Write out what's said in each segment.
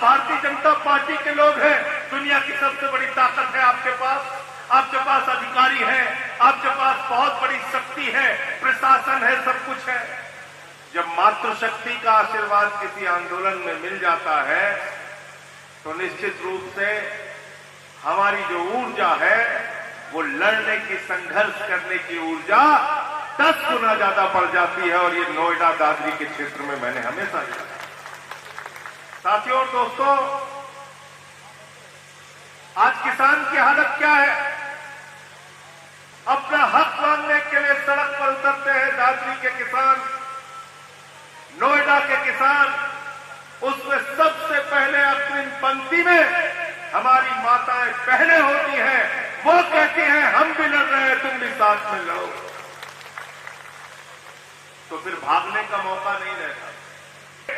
Bharatiya Janata party के लोग हैं, दुनिया की सबसे बड़ी ताकत है आपके पास अधिकारी है, आपके पास बहुत बड़ी शक्ति है, प्रशासन है, सब कुछ है। जब मातृशक्ति का आशीर्वाद किसी आंदोलन में मिल जाता है तो निश्चित रूप से हमारी जो ऊर्जा है वो लड़ने की, संघर्ष करने की ऊर्जा 10 गुना ज्यादा बढ़ जाती है। और ये नोएडा दादरी के क्षेत्र में मैंने हमेशा देखा। साथियों और दोस्तों, आज किसान की हालत क्या है? अपना हक मांगने के लिए सड़क पर उतरते हैं दादरी के किसान, नोएडा के किसान। उसमें सबसे पहले अग्रिम पंक्ति में हमारी माताएं बहनें होती हैं। वो कहती हैं हम भी लड़ रहे हैं, तुम भी साथ में लड़ो। तो फिर भागने का मौका नहीं रहता।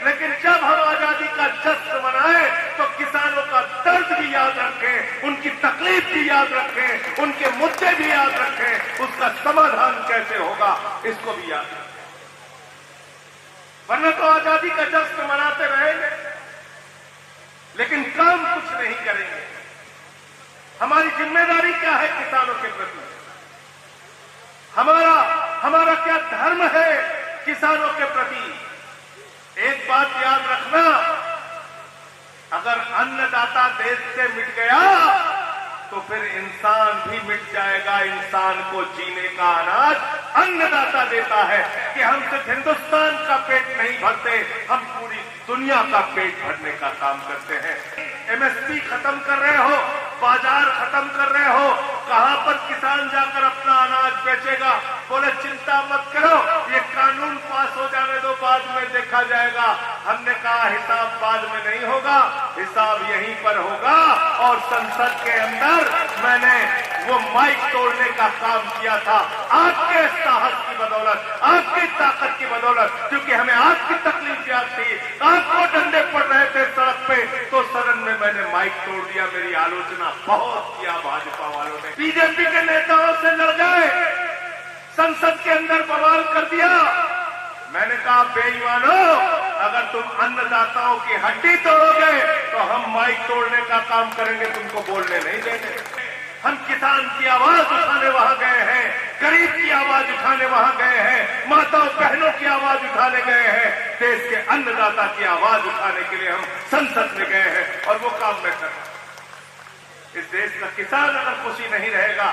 लेकिन जब हम आजादी का जश्न मनाएं तो किसानों का दर्द भी याद रखें, उनकी तकलीफ भी याद रखें, उनके मुद्दे भी याद रखें, उसका समाधान कैसे होगा इसको भी याद रखें। वरना तो आजादी का जश्न मनाते रहेंगे लेकिन काम कुछ नहीं करेंगे। हमारी जिम्मेदारी क्या है किसानों के प्रति? हमारा क्या धर्म है किसानों के प्रति? एक बात याद रखना, अगर अन्नदाता देश से मिट गया तो फिर इंसान भी मिट जाएगा। इंसान को जीने का अनाज अन्नदाता देता है कि हम सिर्फ हिंदुस्तान का पेट नहीं भरते, हम पूरी दुनिया का पेट भरने का काम करते हैं। एमएसपी खत्म कर रहे हो, बाजार खत्म कर रहे हो, कहां पर किसान जाकर अपना अनाज बेचेगा? बोले चिंता मत करो, ये कानून पास हो जाने दो, बाद में देखा जाएगा। हमने कहा हिसाब बाद में नहीं होगा, हिसाब यहीं पर होगा। और संसद के अंदर मैंने वो माइक तोड़ने का काम किया था आपके साहस की बदौलत, आपकी ताकत की बदौलत, क्योंकि हमें आपकी तकलीफ याद थी, आपको डंडे पड़ रहे थे सड़क पे, तो सदन में मैंने माइक तोड़ दिया। मेरी आलोचना बहुत किया भाजपा वालों ने, बीजेपी के नेताओं से लड़ गए, संसद के अंदर बवाल कर दिया। मैंने कहा बेईमानो, अगर तुम अन्नदाताओं की हड्डी तोड़ोगे तो हम माइक तोड़ने का काम करेंगे, तुमको बोलने नहीं देंगे। हम किसान की आवाज उठाने वहां गए हैं, गरीब की आवाज उठाने वहां गए हैं, माताओं बहनों की आवाज उठाने गए हैं, देश के अन्नदाता की आवाज उठाने के लिए हम संसद में गए हैं और वो काम मैं कर रहा हूं। इस देश का किसान अगर खुशी नहीं रहेगा,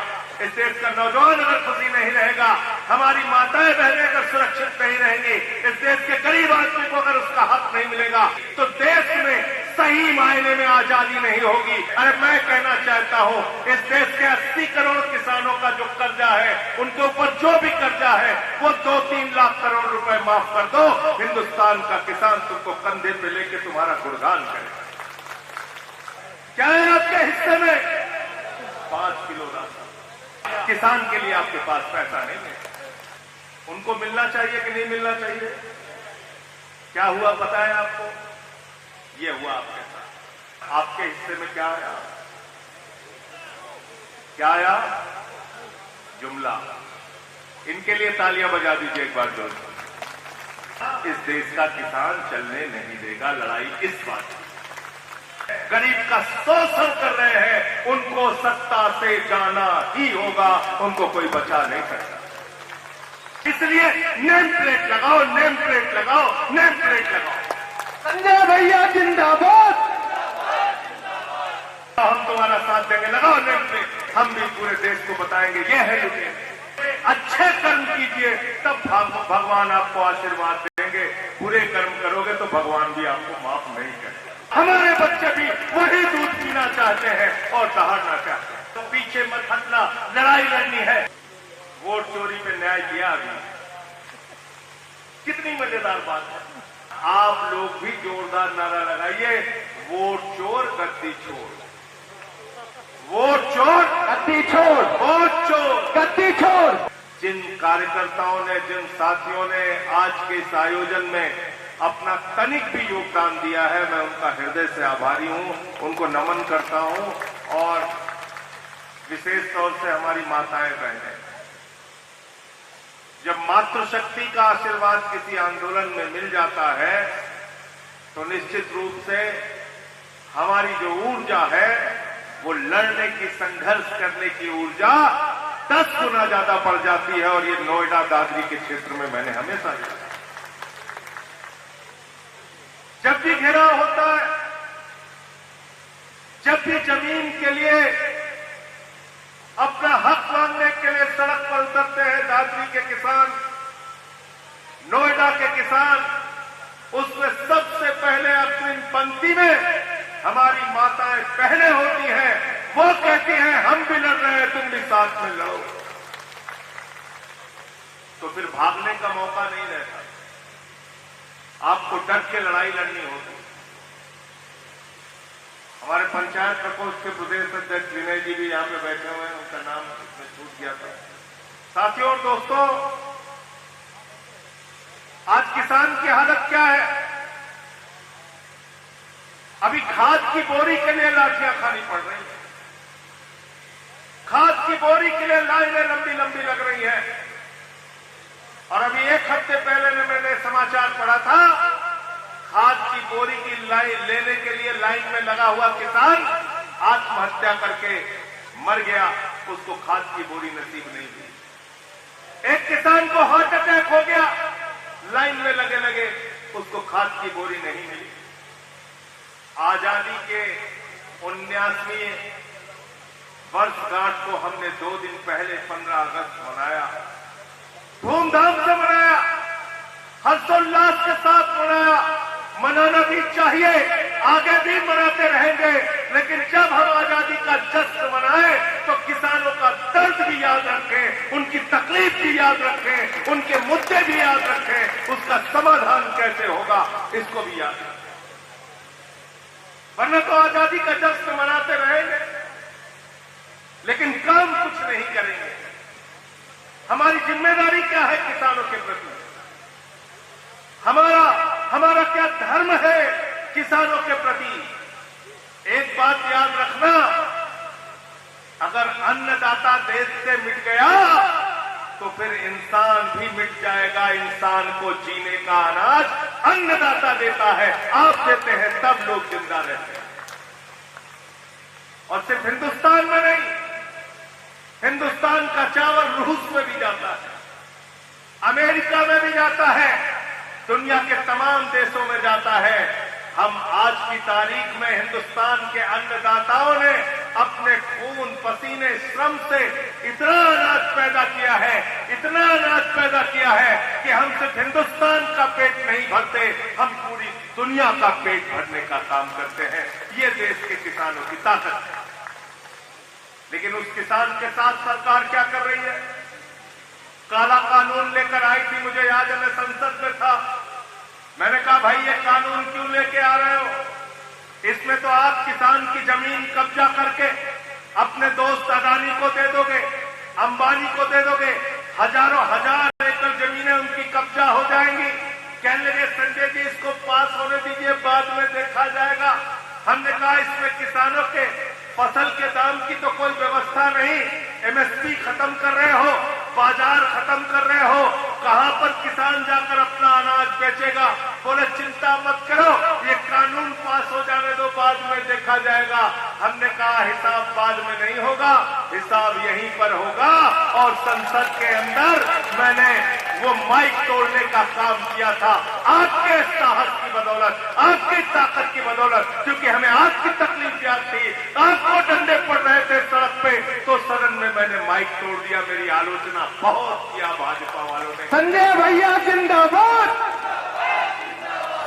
इस देश का नौजवान अगर खुशी नहीं रहेगा, हमारी माताएं बहनें अगर सुरक्षित नहीं रहेंगी, इस देश के गरीब आदमी को अगर उसका हक नहीं मिलेगा तो देश में सही मायने में आजादी नहीं होगी। अरे मैं कहना चाहता हूं, इस देश के 80 करोड़ किसानों का जो कर्जा है, उनके ऊपर जो भी कर्जा है वो 2-3 लाख करोड़ रुपए माफ कर दो। हिंदुस्तान का किसान तुमको कंधे पे लेके तुम्हारा गुणगान करेगा। क्या है आपके हिस्से में? 5 किलो राशन। किसान के लिए आपके पास पैसा नहीं है, उनको मिलना चाहिए कि नहीं मिलना चाहिए? क्या हुआ पता है आपको? ये हुआ आपके साथ। आपके हिस्से में क्या आया? क्या आया? जुमला। इनके लिए तालियां बजा दीजिए एक बार जोर से। इस देश का किसान चलने नहीं देगा लड़ाई इस बात की। गरीब का शोषण कर रहे हैं, उनको सत्ता से जाना ही होगा, उनको कोई बचा नहीं सकता। इसलिए नेम प्लेट लगाओ, नेम प्लेट लगाओ, नेम प्लेट लगाओ। संजय भैया जिंदाबाद, हम तुम्हारा साथ देंगे, लगाओ नेम प्लेट। हम भी पूरे देश को बताएंगे ये है युद्ध। अच्छे कर्म कीजिए तब भगवान आपको आशीर्वाद देंगे, बुरे कर्म करोगे तो भगवान भी आपको माफ नहीं करेगा। हमारे बच्चे भी वही दूध पीना चाहते हैं और दहाड़ना चाहते हैं, तो पीछे मत हटना, लड़ाई लड़नी है। वोट चोरी पे न्याय दिया अभी, कितनी मजेदार बात है। आप लोग भी जोरदार नारा लगाइए, वोट चोर गद्दी छोड़, वोट चोर गद्दी छोड़, वोट चोर गद्दी छोड़। जिन कार्यकर्ताओं ने, जिन साथियों ने आज के इस आयोजन में अपना तनिक भी योगदान दिया है, मैं उनका हृदय से आभारी हूं, उनको नमन करता हूं। और विशेष तौर से हमारी माताएं बहनें, जब मातृशक्ति का आशीर्वाद किसी आंदोलन में मिल जाता है तो निश्चित रूप से हमारी जो ऊर्जा है वो लड़ने की, संघर्ष करने की ऊर्जा 10 गुना ज्यादा बढ़ जाती है। और ये नोएडा दादरी के क्षेत्र में मैंने हमेशा देखा, जब भी घेराव होता है, जब भी जमीन के लिए अपना हक मांगने के लिए सड़क पर उतरते हैं दादरी के किसान, नोएडा के किसान, उसमें सबसे पहले अग्रिम पंक्ति में हमारी माताएं बहनें होती हैं। वो कहती हैं हम भी लड़ रहे हैं, तुम भी साथ में लड़ो। तो फिर भागने का मौका नहीं रहता, आपको डट के लड़ाई लड़नी होगी। हमारे पंचायत प्रकोष्ठ के प्रदेश अध्यक्ष विनय जी भी यहां पे बैठे हुए हैं, उनका नाम इसमें छूट गया था। साथियों और दोस्तों, आज किसान की हालत क्या है? अभी खाद की बोरी के लिए लाठियां खानी पड़ रही है, खाद की बोरी के लिए लाइनें लंबी लंबी लग रही है। और अभी 1 हफ्ते पहले मैंने समाचार पढ़ा था, खाद की बोरी की लाइन लेने के लिए लाइन में लगा हुआ किसान आत्महत्या करके मर गया, उसको खाद की बोरी नसीब नहीं हुई। एक किसान को हार्ट अटैक हो गया, लाइन में लगे लगे उसको खाद की बोरी नहीं मिली। आजादी के 79वीं वर्षगांठ को हमने 2 दिन पहले 15 अगस्त मनाया, धूमधाम से मनाया, हर्षोल्लास के साथ मनाया। मनाना भी चाहिए, आगे भी मनाते रहेंगे, लेकिन जब हम आजादी का जश्न मनाएं तो किसानों का दर्द भी याद रखें, उनकी तकलीफ भी याद रखें, उनके मुद्दे भी याद रखें, उसका समाधान कैसे होगा इसको भी याद रखें। वरना तो आजादी का जश्न मनाते रहेंगे लेकिन काम कुछ नहीं करेंगे। हमारी जिम्मेदारी क्या है किसानों के प्रति? हमारा क्या धर्म है किसानों के प्रति? एक बात याद रखना, अगर अन्नदाता देश से मिट गया तो फिर इंसान भी मिट जाएगा। इंसान को जीने का अनाज अन्नदाता देता है, आप देते हैं, तब लोग जिंदा रहते हैं। और सिर्फ हिंदुस्तान में नहीं, हिंदुस्तान का चावल रूस में भी जाता है, अमेरिका में भी जाता है, दुनिया के तमाम देशों में जाता है। हम आज की तारीख में हिंदुस्तान के अन्नदाताओं ने अपने खून पसीने श्रम से इतना अनाज पैदा किया है, इतना अनाज पैदा किया है कि हम सिर्फ हिंदुस्तान का पेट नहीं भरते, हम पूरी दुनिया का पेट भरने का काम करते हैं। ये देश के किसानों की ताकत है। लेकिन उस किसान के साथ सरकार क्या कर रही है? काला कानून लेकर आई थी, मुझे याद है, मैं संसद में था। मैंने कहा भाई ये कानून क्यों लेके आ रहे हो? इसमें तो आप किसान की जमीन कब्जा करके अपने दोस्त अदानी को दे दोगे, अंबानी को दे दोगे, हजारों हजार एकड़ जमीनें उनकी कब्जा हो जाएंगी। कहने लगे संजय जी इसको पास होने दीजिए, बाद में देखा जाएगा। हमने कहा इसमें किसानों के फसल के दाम की तो कोई व्यवस्था नहीं, एमएसपी खत्म कर रहे हो, बाजार खत्म कर रहे हो, कहां पर किसान जाकर अपना अनाज बेचेगा? बोले चिंता मत करो, ये कानून पास हो जाने दो, बाद में देखा जाएगा। हमने कहा हिसाब बाद में नहीं होगा, हिसाब यहीं पर होगा। और संसद के अंदर मैंने वो माइक तोड़ने का काम किया था, आपके साहस की बदौलत, आपकी ताकत की बदौलत, क्योंकि हमें आपकी तकलीफ याद थी, आपको डंडे पड़ रहे थे सड़क पे, तो सदन में मैंने माइक तोड़ दिया। मेरी आलोचना बहुत किया भाजपा वालों ने। संजय भैया जिंदाबाद,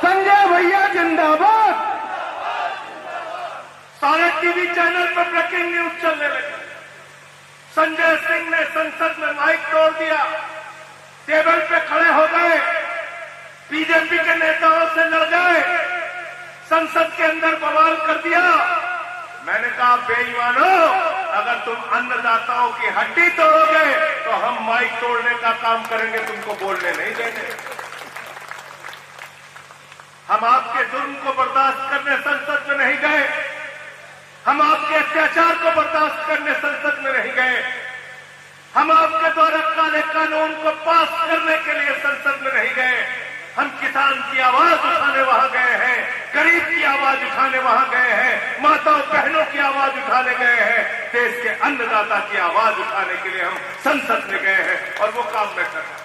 संजय भैया जिंदाबाद। सारे टीवी चैनल पर ब्रेकिंग न्यूज चलने लगी। संजय सिंह ने संसद में माइक तोड़ दिया, टेबल पे खड़े हो गए, बीजेपी के नेताओं से लड़ गए, संसद के अंदर बवाल कर दिया। मैंने कहा बेईमानों, अगर तुम अन्नदाताओं की हड्डी तोड़ोगे तो हम माइक तोड़ने का काम करेंगे, तुमको बोलने नहीं देंगे। हम आपके जुर्म को बर्दाश्त करने संसद में नहीं गए, हम आपके अत्याचार को बर्दाश्त करने संसद में नहीं गए, हम आपके द्वारा काले कानून को पास करने के लिए संसद में नहीं गए। हम किसान की आवाज उठाने वहां गए हैं, गरीब की आवाज उठाने वहां गए हैं, माताओं बहनों की आवाज उठाने गए हैं, देश के अन्नदाता की आवाज उठाने के लिए हम संसद में गए हैं और वो काम मैं कर रहा हूं,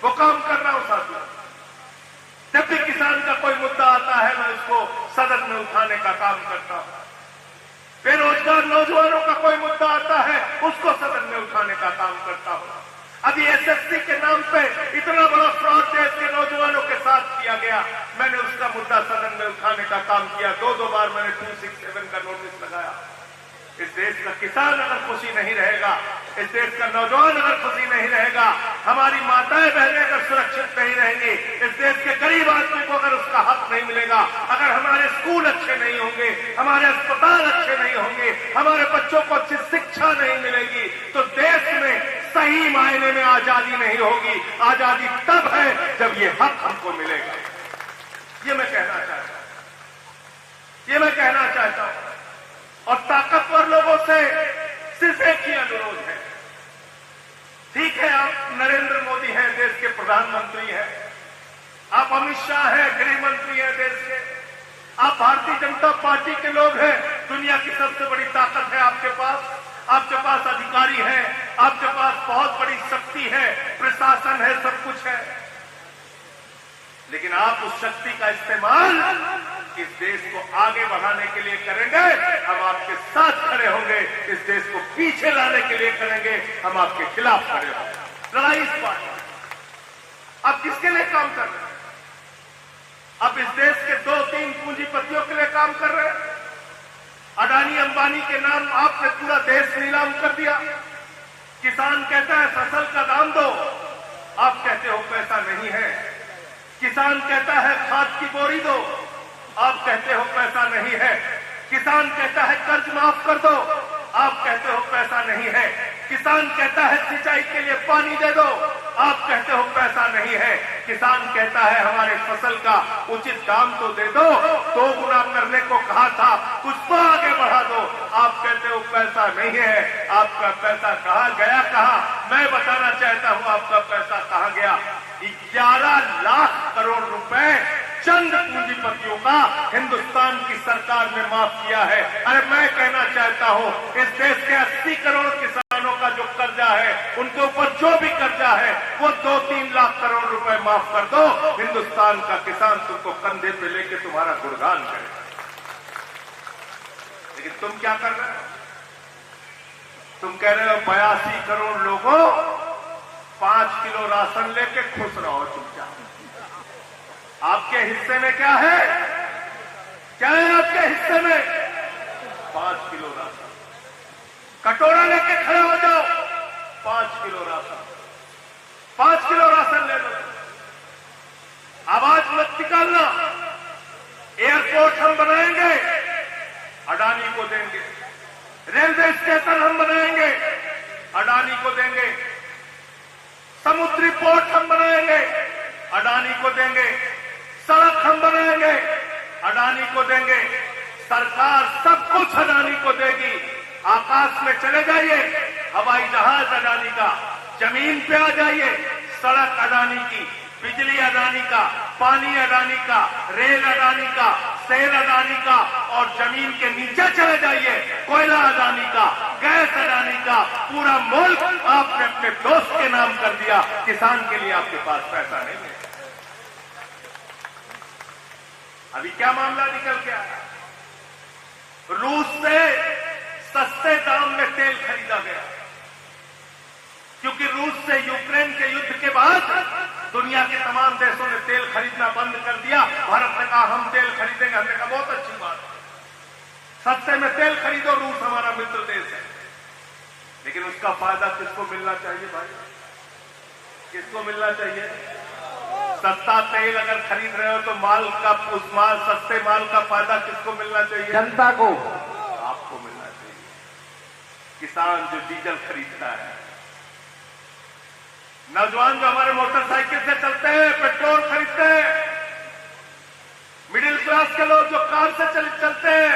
वो काम कर रहा हूं साथियों। जब भी किसान का कोई मुद्दा आता है मैं उसको सदन में उठाने का काम करता हूं। बेरोजगार नौजवानों का कोई मुद्दा आता है उसको सदन में उठाने का काम करता हूं। अभी एसएससी के नाम पे इतना बड़ा फ्रॉड देश के नौजवानों के साथ किया गया, मैंने उसका मुद्दा सदन में उठाने का काम किया। दो बार मैंने 267 का नोटिस लगाया। इस देश का किसान अगर खुशी नहीं रहेगा, इस देश का नौजवान अगर खुशी नहीं रहेगा, हमारी माताएं बहनें अगर सुरक्षित नहीं रहेंगी, इस देश के गरीब आदमी को अगर उसका हक नहीं मिलेगा, अगर हमारे स्कूल अच्छे नहीं होंगे, हमारे अस्पताल अच्छे नहीं होंगे, हमारे बच्चों को अच्छी शिक्षा नहीं मिलेगी, तो देश में सही मायने में आजादी नहीं होगी। आजादी तब है जब ये हक हमको मिलेगा। ये मैं कहना चाहता हूं, ये मैं कहना चाहता हूं। और ताकतवर लोगों से सिर्फ एक ही अनुरोध है। ठीक है, आप नरेंद्र मोदी हैं, देश के प्रधानमंत्री हैं, आप अमित शाह हैं, गृह मंत्री हैं देश के, आप भारतीय जनता पार्टी के लोग हैं, दुनिया की सबसे बड़ी ताकत है आपके पास अधिकारी हैं, आपके पास बहुत बड़ी शक्ति है, प्रशासन है, सब कुछ है। लेकिन आप उस शक्ति का इस्तेमाल इस देश को आगे बढ़ाने के लिए करेंगे, हम आपके साथ खड़े होंगे। इस देश को पीछे लाने के लिए करेंगे, हम आपके खिलाफ खड़े होंगे। लड़ाई इस बात है। आप किसके लिए काम कर रहे हैं? आप इस देश के 2-3 पूंजीपतियों के लिए काम कर रहे हैं। अडानी अंबानी के नाम आपने पूरा देश नीलाम कर दिया। किसान कहता है फसल का दाम दो, आप कहते हो पैसा नहीं है। किसान कहता है खाद की बोरी दो, आप कहते हो पैसा नहीं है। किसान कहता है कर्ज माफ कर दो, आप कहते हो पैसा नहीं है। किसान कहता है सिंचाई के लिए पानी दे दो, आप कहते हो पैसा नहीं है। किसान कहता है हमारे फसल का उचित दाम तो दे दो, 2 गुना करने को कहा था, कुछ तो आगे बढ़ा दो, आप कहते हो पैसा नहीं है। आपका पैसा कहाँ गया? कहाँ? मैं बताना चाहता हूं आपका पैसा कहाँ गया। 11 लाख करोड़ रुपए चंद पूंजीपतियों का हिंदुस्तान की सरकार ने माफ किया है। अरे मैं कहना चाहता हूं इस देश के 80 करोड़ किसानों का जो कर्जा है, उनके ऊपर जो भी कर्जा है, वो 2-3 लाख करोड़ रुपए माफ कर दो। हिंदुस्तान का किसान तुमको कंधे पे लेके तुम्हारा गुणगान करेगा। लेकिन तुम क्या कर रहे हो? तुम कह रहे हो 82 करोड़ लोगों 5 किलो राशन लेके खुश रहो चुपचाप। आपके हिस्से में क्या है? क्या है आपके हिस्से में? 5 किलो राशन। कटोरा लेके खड़े हो जाओ, 5 किलो राशन, 5 किलो राशन ले लो। आवाज मत निकालना। एयरपोर्ट हम बनाएंगे, अडानी को देंगे। रेलवे स्टेशन हम बनाएंगे, अडानी को देंगे। समुद्री पोर्ट हम बनाएंगे, अडानी को देंगे। सड़क हम बनाएंगे, अडानी को देंगे। सरकार सब कुछ अडानी को देगी। आकाश में चले जाइए, हवाई जहाज अडानी का, जमीन पे आ जाइए, सड़क अडानी की, बिजली अडानी का, पानी अडानी का, रेल अडानी का, सेल अडानी का, और जमीन के नीचे चले जाइए, कोयला अडानी का, गैस अडानी का। पूरा मुल्क आपने अपने दोस्त के नाम कर दिया। किसान के लिए आपके पास पैसा नहीं है। अभी क्या मामला निकल के आया? रूस से सस्ते दाम में तेल खरीदा गया, क्योंकि रूस से यूक्रेन के युद्ध के बाद दुनिया के तमाम देशों ने तेल खरीदना बंद कर दिया। भारत ने कहा हम तेल खरीदेंगे। हमने कहा बहुत अच्छी बात है, सस्ते में तेल खरीदो, रूस हमारा मित्र देश है। लेकिन उसका फायदा किसको मिलना चाहिए भाई? किसको मिलना चाहिए? सस्ता तेल अगर खरीद रहे हो तो सस्ते माल का फायदा किसको मिलना चाहिए? जनता को, आपको मिलना चाहिए। किसान जो डीजल खरीदता है, नौजवान जो हमारे मोटरसाइकिल से चलते हैं, पेट्रोल खरीदते हैं, मिडिल क्लास के लोग जो कार से चलते हैं,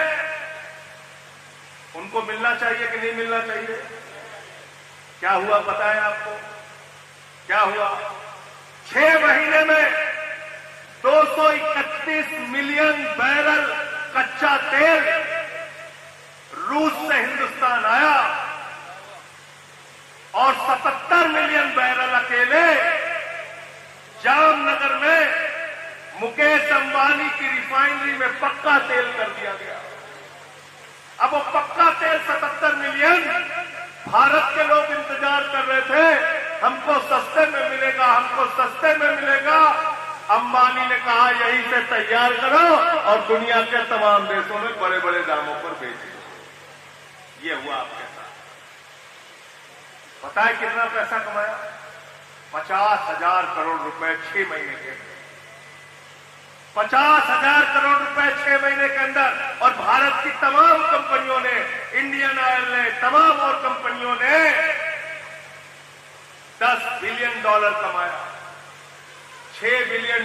उनको मिलना चाहिए कि नहीं मिलना चाहिए? क्या हुआ पता है आपको? क्या हुआ? 6 महीने में 231 मिलियन बैरल कच्चा तेल रूस से हिंदुस्तान आया और 77 मिलियन बैरल अकेले जामनगर में मुकेश अंबानी की रिफाइनरी में पक्का तेल कर दिया गया। अब वो पक्का तेल 77 मिलियन भारत के लोग इंतजार कर रहे थे, हमको सस्ते में मिलेगा, हमको सस्ते में मिलेगा। अंबानी ने कहा यहीं से तैयार करो और दुनिया के तमाम देशों में बड़े बड़े दामों पर बेच दो। ये हुआ आपके साथ। पता है कितना पैसा कमाया? 50,000 करोड़ रुपए 6 महीने के अंदर। 50,000 करोड़ रुपए 6 महीने के अंदर। और भारत की तमाम कंपनियों ने, इंडियन ऑयल ने, तमाम और कंपनियों ने $10 बिलियन कमाया। $6 बिलियन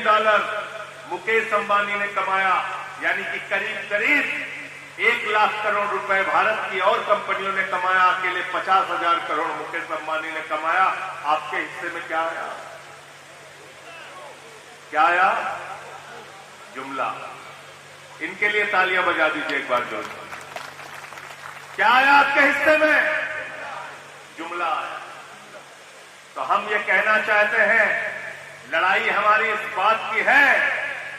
मुकेश अंबानी ने कमाया, यानी कि करीब करीब 1 लाख करोड़ रुपए भारत की और कंपनियों ने कमाया। अकेले 50,000 करोड़ मुकेश अंबानी ने कमाया। आपके हिस्से में क्या आया? क्या आया? जुमला। इनके लिए तालियां बजा दीजिए एक बार जोर से। क्या आया आपके हिस्से में? जुमला आया। तो हम ये कहना चाहते हैं, लड़ाई हमारी इस बात की है,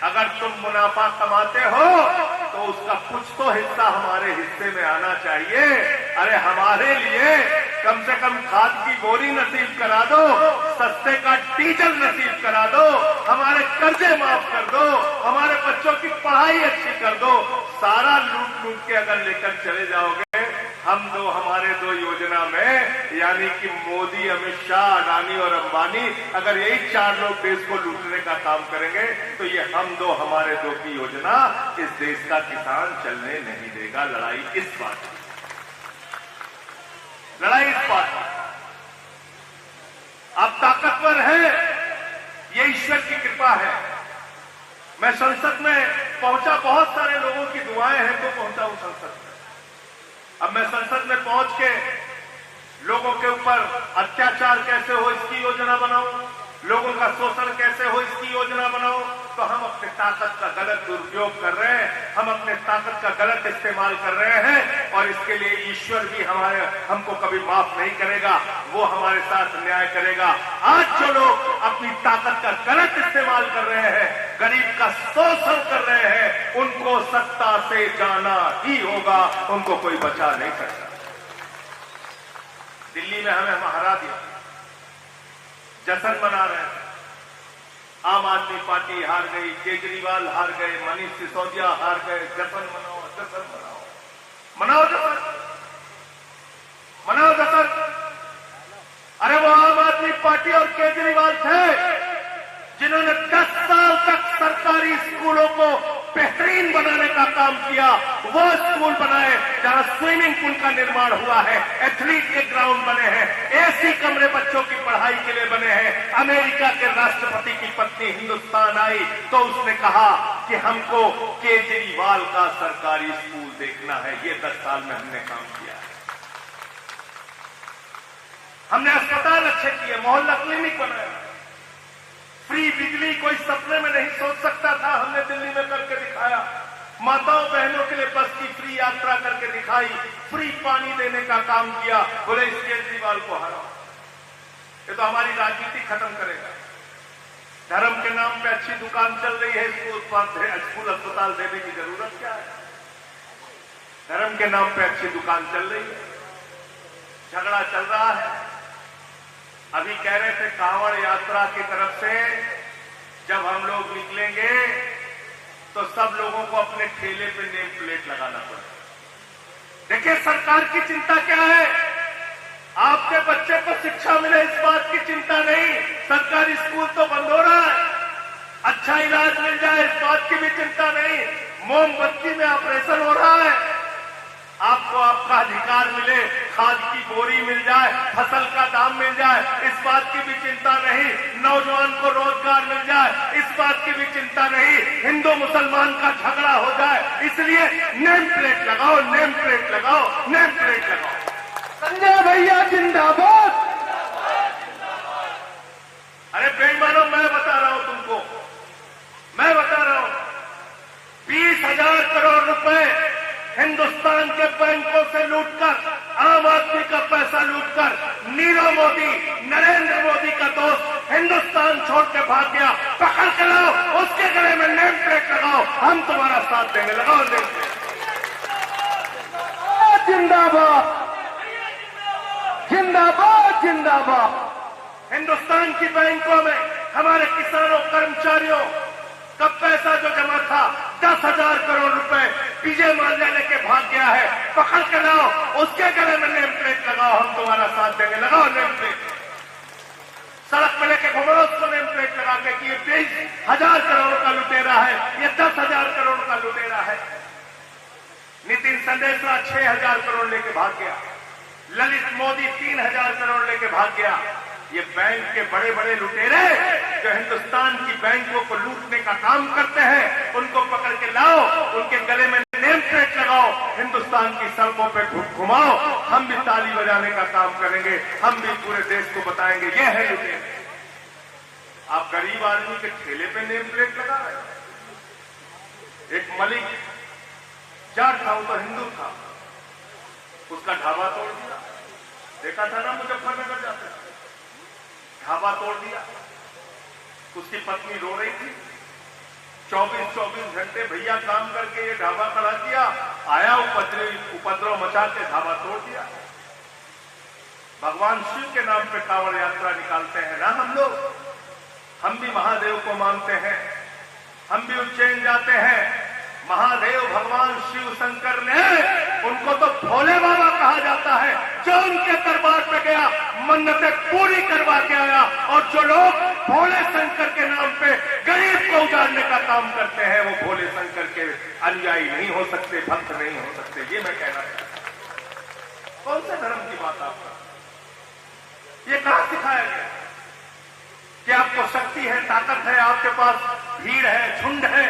अगर तुम मुनाफा कमाते हो तो उसका कुछ तो हिस्सा हमारे हिस्से में आना चाहिए। अरे हमारे लिए कम से कम खाद की बोरी नसीब करा दो, सस्ते का डीजल नसीब करा दो, हमारे कर्जे माफ कर दो, हमारे बच्चों की पढ़ाई अच्छी कर दो। सारा लूट लूट के अगर लेकर चले जाओगे, हमारे दो योजना में, यानी कि मोदी, अमित शाह, अडानी और अंबानी, अगर यही 4 लोग देश को लूटने का काम करेंगे तो ये हमारे दो की योजना इस देश का किसान चलने नहीं देगा। लड़ाई इस बात की, लड़ाई इस बात की। आप ताकतवर हैं, ये ईश्वर की कृपा है। मैं संसद में पहुंचा, बहुत सारे लोगों की दुआएं हैं तो पहुंचा हूं संसद में। अब मैं संसद में पहुंच के लोगों के ऊपर अत्याचार कैसे हो इसकी योजना बनाऊं, लोगों का शोषण कैसे हो इसकी योजना बनाऊं, तो हम अपनी ताकत का गलत दुरुपयोग कर रहे हैं, हम अपने ताकत का गलत इस्तेमाल कर रहे हैं। और इसके लिए ईश्वर भी हमको कभी माफ नहीं करेगा, वो हमारे साथ न्याय करेगा। आज जो लोग अपनी ताकत का गलत इस्तेमाल कर रहे हैं, गरीब का शोषण कर रहे हैं, उनको सत्ता से जाना ही होगा, उनको कोई बचा नहीं सकता। दिल्ली में हमें हरा दिया, जश्न मना रहे हैं। आम आदमी पार्टी हार गई, केजरीवाल हार गए, मनीष सिसोदिया हार गए। जश्न मनाओ, जश्न मनाओ, मनाओ जश्न, मनाओ जश्न। अरे वो आम आदमी पार्टी और केजरीवाल थे जिन्होंने 10 साल तक सरकारी स्कूलों को बेहतरीन बनाने का काम किया। वो स्कूल बनाए जहां स्विमिंग पूल का निर्माण हुआ है, एथलीट के ग्राउंड बने हैं, एसी कमरे बच्चों की पढ़ाई के लिए बने हैं। अमेरिका के राष्ट्रपति की पत्नी हिंदुस्तान आई तो उसने कहा कि हमको केजरीवाल का सरकारी स्कूल देखना है। ये 10 साल में हमने काम किया है। हमने अस्पताल अच्छे किए, मोहल्ला क्लिनिक बनाया, फ्री बिजली कोई सपने में नहीं सोच सकता था, हमने दिल्ली में करके दिखाया। माताओं बहनों के लिए बस की फ्री यात्रा करके दिखाई, फ्री पानी देने का काम किया। बोले इस केजरीवाल को हराओ, ये तो हमारी राजनीति खत्म करेगा। धर्म के नाम पे अच्छी दुकान चल रही है, स्कूल अस्पताल देने की जरूरत क्या है? धर्म के नाम पे अच्छी दुकान चल रही है, झगड़ा चल रहा है। अभी कह रहे थे कांवड़ यात्रा की तरफ से जब हम लोग निकलेंगे तो सब लोगों को अपने ठेले पे नेम प्लेट लगाना पड़ेगा। देखिए सरकार की चिंता क्या है, आपके बच्चे को शिक्षा मिले इस बात की चिंता नहीं, सरकारी स्कूल तो बंद हो रहा है, अच्छा इलाज मिल जाए इस बात की भी चिंता नहीं, मोमबत्ती में ऑपरेशन हो रहा है, आपको आपका अधिकार मिले, खाद की बोरी मिल जाए, फसल का दाम मिल जाए, इस बात की भी चिंता नहीं, नौजवान को रोजगार मिल जाए, इस बात की भी चिंता नहीं, हिंदू मुसलमान का झगड़ा हो जाए, इसलिए नेम प्लेट लगाओ, नेम प्लेट लगाओ, नेम प्लेट लगाओ। संजय भैया जिंदाबाद। अरे बेईमानों, मैं बता रहा हूं तुमको, मैं बता रहा हूं, 20,000 करोड़ रुपए हिंदुस्तान के बैंकों से लूटकर, आम आदमी का पैसा लूटकर नीरव मोदी, नरेंद्र मोदी का दोस्त हिंदुस्तान छोड़ के भाग गया। पकड़ के लाओ, उसके गले में नेम प्लेट लगाओ, हम तुम्हारा साथ देंगे। लगाओ नेम प्लेट। जिंदाबाद जिंदाबाद जिंदाबाद। हिंदुस्तान की बैंकों में हमारे किसानों, कर्मचारियों का पैसा जो जमा था 10,000 करोड़ रुपए विजय माल्या लेके भाग गया है। पकड़ के लाओ, उसके गले में नेम प्लेट लगाओ, हम तुम्हारा साथ देंगे। लगाओ नेम प्लेट, सड़क पे लेके घुमाओ उसको नेम प्लेट लगा के कि ये 20,000 करोड़ का लुटेरा है, ये 10,000 करोड़ का लुटेरा है। नितिन संदेशा 6,000 करोड़ लेके भाग गया, ललित मोदी 3,000 करोड़ लेके भाग गया। ये बैंक के बड़े बड़े लुटेरे जो हिंदुस्तान की बैंकों को लूटने का काम करते हैं, उनको पकड़ के लाओ, उनके गले में नेम प्लेट लगाओ, हिंदुस्तान की सड़कों पे घुमाओ, हम भी ताली बजाने का काम करेंगे, हम भी पूरे देश को बताएंगे ये है लुटेरे। आप गरीब आदमी के ठेले पे नेम प्लेट लगा रहे हैं। एक मलिक जाट था, वो तो हिंदू था, उसका ढाबा तोड़ दिया। देखा था ना मुजफ्फरनगर जाते, ढाबा तोड़ दिया। उसकी पत्नी रो रही थी, 24 घंटे भैया काम करके ये ढाबा खड़ा किया, आया उपद्रव मचा के ढाबा तोड़ दिया। भगवान शिव के नाम पे कांवड़ यात्रा निकालते हैं ना हम लोग, हम भी महादेव को मानते हैं, हम भी उज्जैन जाते हैं। महादेव भगवान शिव शंकर ने, उनको तो भोले बाबा कहा जाता है, जो उनके दरबार पे गया मन्नतें पूरी करवा के आया। और जो लोग भोले शंकर के नाम पे गरीब को उजाड़ने का काम करते हैं, वो भोले शंकर के अनुयायी नहीं हो सकते, भक्त नहीं हो सकते। ये मैं कहना चाहता हूं। कौन से धर्म की बात आपका? ये कहां सिखाया गया कि आपको शक्ति है, ताकत है, आपके पास भीड़ है, झुंड है,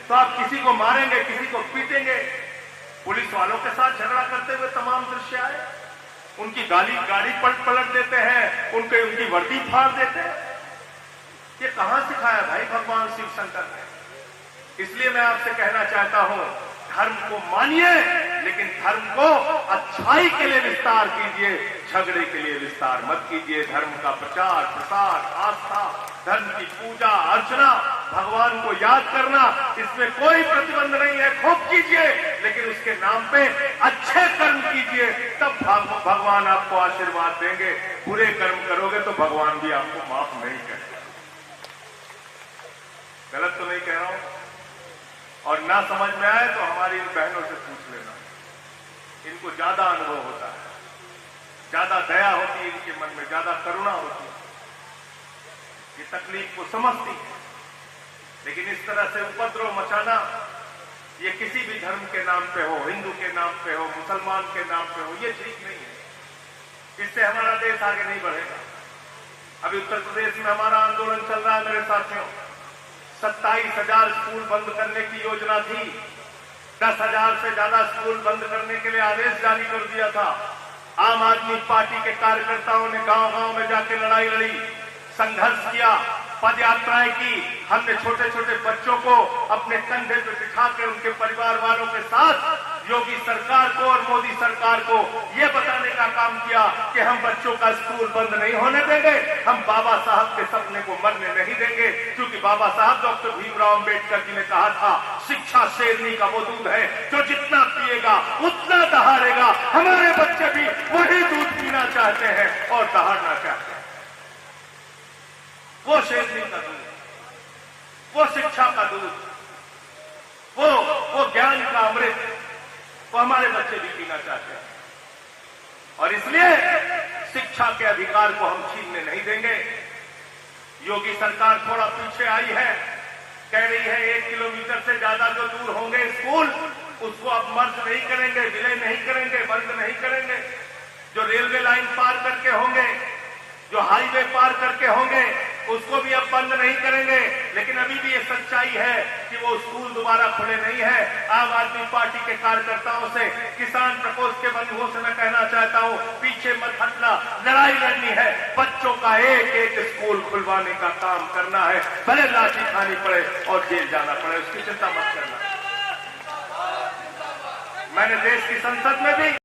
तो आप किसी को मारेंगे, किसी को पीटेंगे। पुलिस वालों के साथ झगड़ा करते हुए तमाम दृश्य आए, उनकी गाड़ी पलट देते हैं, उनकी वर्दी फाड़ देते हैं। ये कहां सिखाया भाई भगवान शिव शंकर ने? इसलिए मैं आपसे कहना चाहता हूं, धर्म को मानिए, लेकिन धर्म को अच्छाई के लिए विस्तार कीजिए, झगड़े के लिए विस्तार मत कीजिए। धर्म का प्रचार प्रसार, आस्था, धर्म की पूजा अर्चना, भगवान को याद करना, इसमें कोई प्रतिबंध नहीं है, खूब कीजिए, लेकिन उसके नाम पे अच्छे कर्म कीजिए, तब भगवान आपको आशीर्वाद देंगे। बुरे कर्म करोगे तो भगवान भी आपको माफ नहीं करेगा। गलत तो नहीं कह रहा हूं? और ना समझ में आए तो हमारी इन बहनों से पूछ लेना, इनको ज्यादा अनुभव होता है, ज्यादा दया होती है इनके मन में, ज्यादा करुणा होती है, ये तकलीफ को समझती है। लेकिन इस तरह से उपद्रव मचाना, ये किसी भी धर्म के नाम पे हो, हिंदू के नाम पे हो, मुसलमान के नाम पे हो, ये ठीक नहीं है। इससे हमारा देश आगे नहीं बढ़ेगा। अभी उत्तर प्रदेश में हमारा आंदोलन चल रहा है मेरे साथियों। 27,000 स्कूल बंद करने की योजना थी, 10,000 से ज्यादा स्कूल बंद करने के लिए आदेश जारी कर दिया था। आम आदमी पार्टी के कार्यकर्ताओं ने गांव-गांव में जाके लड़ाई लड़ी, संघर्ष किया, पद यात्राएं की। हमने छोटे छोटे बच्चों को अपने कंधे पे बिठा के उनके परिवार वालों के साथ योगी सरकार को और मोदी सरकार को ये बताने का काम किया कि हम बच्चों का स्कूल बंद नहीं होने देंगे, हम बाबा साहब के सपने को मरने नहीं देंगे। क्योंकि बाबा साहब डॉक्टर भीमराव अंबेडकर जी ने कहा था, शिक्षा शेरनी का वो दूध है जो जितना पिएगा उतना दहाड़ेगा। हमारे बच्चे भी वही दूध पीना चाहते हैं और दहाड़ना चाहते हैं। वो शेरनी का दूध, वो शिक्षा का दूध, वो ज्ञान का अमृत, वो हमारे बच्चे भी पीना चाहते हैं। और इसलिए शिक्षा के अधिकार को हम छीनने नहीं देंगे। योगी सरकार थोड़ा पीछे आई है, कह रही है 1 किलोमीटर से ज्यादा जो दूर होंगे स्कूल, उसको अब मर्ज नहीं करेंगे, विलय नहीं करेंगे, बंद नहीं करेंगे। जो रेलवे लाइन पार करके होंगे, जो हाईवे पार करके होंगे, उसको भी अब बंद नहीं करेंगे। लेकिन अभी भी ये सच्चाई है कि वो स्कूल दोबारा खुले नहीं है। आम आदमी पार्टी के कार्यकर्ताओं से, किसान प्रकोष्ठ के बंधुओं से मैं कहना चाहता हूं, पीछे मत हटना, लड़ाई लड़नी है। बच्चों का एक एक स्कूल खुलवाने का काम करना है, भले लाठी खानी पड़े और जेल जाना पड़े, उसकी चिंता मत करना। मैंने देश की संसद में भी